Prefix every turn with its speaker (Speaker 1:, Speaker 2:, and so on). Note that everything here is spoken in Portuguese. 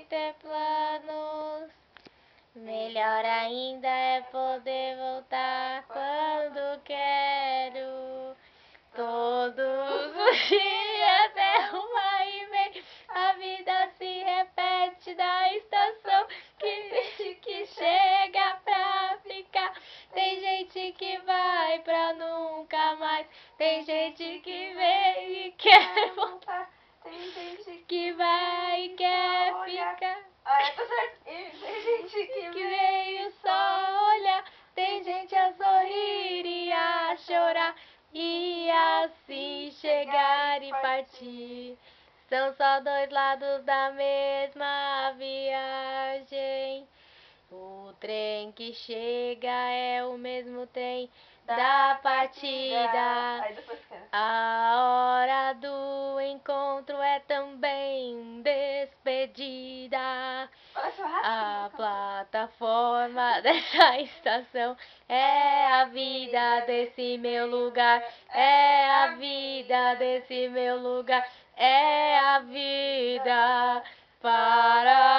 Speaker 1: ter planos. Melhor ainda é poder voltar quando quero. Todos os dias é uma e vem, a vida se repete da estação que chega pra ficar. Tem gente que vai pra nunca mais, tem gente que vem e quer voltar,
Speaker 2: Tem gente
Speaker 1: que vai e quer
Speaker 2: só olha.
Speaker 1: ficar.
Speaker 2: Tá certo. E tem gente
Speaker 1: Que veio só olhar, tem gente a sorrir e a chorar, e assim chegar e partir. São só dois lados da mesma viagem. O trem que chega é o mesmo trem da partida.
Speaker 2: Aí depois que
Speaker 1: A hora do encontro é também despedida.
Speaker 2: parece
Speaker 1: A plataforma dessa estação é a vida desse meu lugar. É a vida desse meu lugar. É a vida para